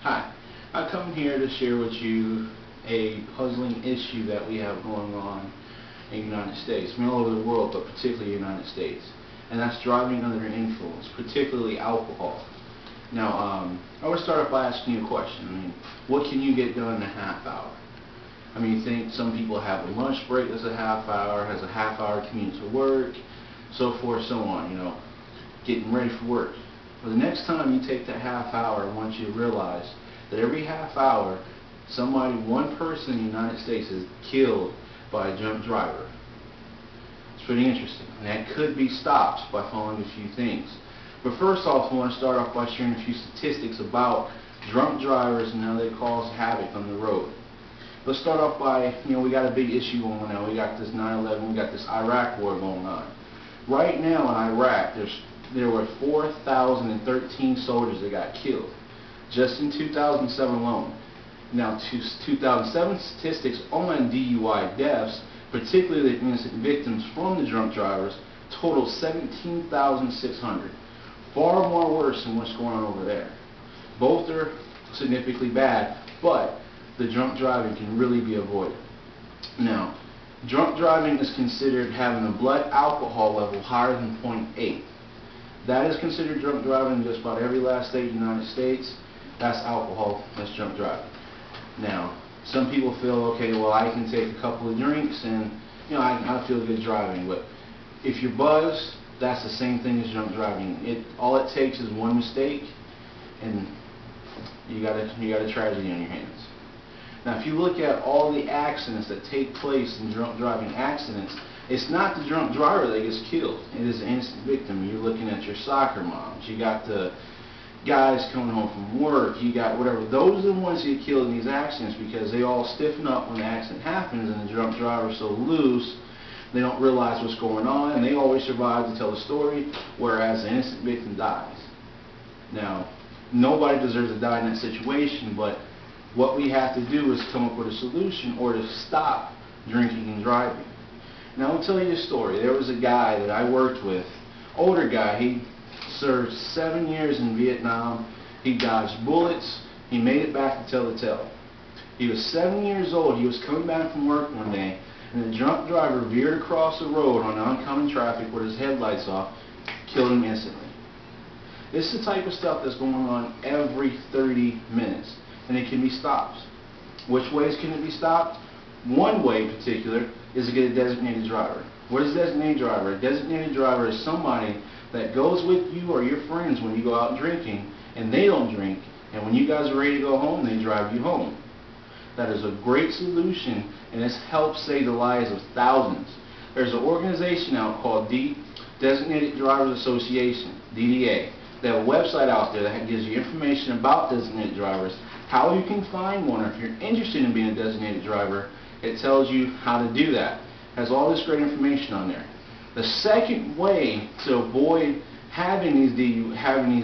Hi, I come here to share with you a puzzling issue that we have going on in the United States, I mean all over the world, but particularly the United States, and that's driving under influence, particularly alcohol. Now, I would start off by asking you a question. I mean, what can you get done in a half hour? I mean, you think some people have a lunch break that's a half hour, has a half hour commute to work, so forth, so on, you know, getting ready for work. Well, the next time you take that half hour, I want you to realize that every half hour, one person in the United States is killed by a drunk driver. It's pretty interesting. And that could be stopped by following a few things. But first off, I want to start off by sharing a few statistics about drunk drivers and how they cause havoc on the road. Let's start off by, we got a big issue going on now. We got this 9/11, we got this Iraq war going on. Right now in Iraq, there were 4,013 soldiers that got killed, just in 2007 alone. Now, 2007 statistics on DUI deaths, particularly the innocent victims from the drunk drivers, total 17,600. Far more worse than what's going on over there. Both are significantly bad, but the drunk driving can really be avoided. Now, drunk driving is considered having a blood alcohol level higher than 0.8. That is considered drunk driving in just about every last state in the United States. That's alcohol, that's drunk driving. Now, some people feel, okay, well, I can take a couple of drinks and, I feel good driving. But if you're buzzed, that's the same thing as drunk driving. All it takes is one mistake, and you got a tragedy on your hands. Now, if you look at all the accidents that take place in drunk driving accidents, it's not the drunk driver that gets killed. It is the innocent victim. You're looking at your soccer moms. You got the guys coming home from work. You got whatever. Those are the ones that get killed in these accidents because they all stiffen up when the accident happens, and the drunk driver's so loose, they don't realize what's going on, and they always survive to tell the story, whereas the innocent victim dies. Now, nobody deserves to die in that situation, but what we have to do is come up with a solution or to stop drinking and driving. Now, I'll tell you a story. There was a guy that I worked with, older guy. He served 7 years in Vietnam. He dodged bullets. He made it back to tell the tale. He was 7 years old. He was coming back from work one day, and the drunk driver veered across the road on oncoming traffic with his headlights off, killed him instantly. This is the type of stuff that's going on every 30 minutes, and it can be stopped. Which ways can it be stopped? One way in particular is to get a designated driver. What is a designated driver? A designated driver is somebody that goes with you or your friends when you go out drinking, and they don't drink, and when you guys are ready to go home, they drive you home. That is a great solution, and it's helped save the lives of thousands. There's an organization out called Designated Drivers Association, DDA. They have a website out there that gives you information about designated drivers, how you can find one, or if you're interested in being a designated driver, it tells you how to do that. It has all this great information on there. The second way to avoid having these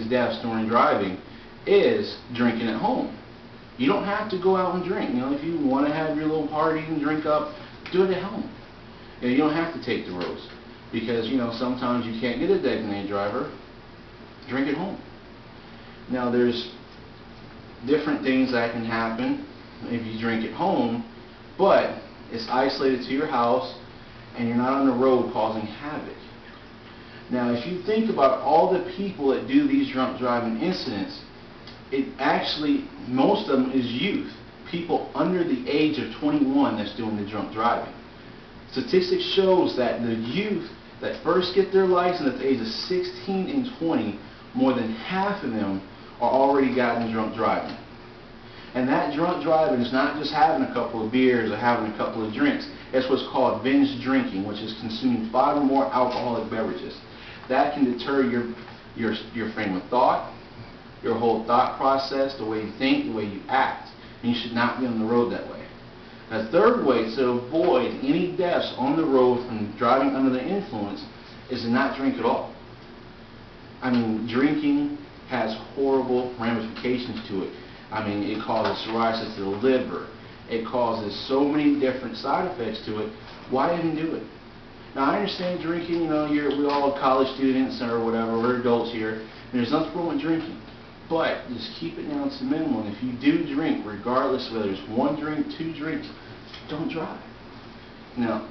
deaths during driving is drinking at home. You don't have to go out and drink. If you want to have your little party and drink up, do it at home. You don't have to take the roads because sometimes you can't get a designated driver. Drink at home. Now, there's different things that can happen if you drink at home, but it's isolated to your house and you're not on the road causing havoc. Now, if you think about all the people that do these drunk driving incidents, most of them is youth, people under the age of 21 that's doing the drunk driving. Statistics shows that the youth that first get their license at the age of 16 and 20, more than half of them are already gotten drunk driving. And that drunk driving is not just having a couple of beers or having a couple of drinks. It's what's called binge drinking, which is consuming 5 or more alcoholic beverages. That can deter your frame of thought, your whole thought process, the way you think, the way you act. And you should not be on the road that way. The third way to avoid any deaths on the road from driving under the influence is to not drink at all. I mean, drinking has horrible ramifications to it. I mean, it causes cirrhosis to the liver. It causes so many different side effects to it. Why even do it? Now, I understand drinking, we're all college students or whatever, we're adults here, and there's nothing wrong with drinking. But just keep it down to the minimum. If you do drink, regardless whether it's one drink, two drinks, don't drive. Now,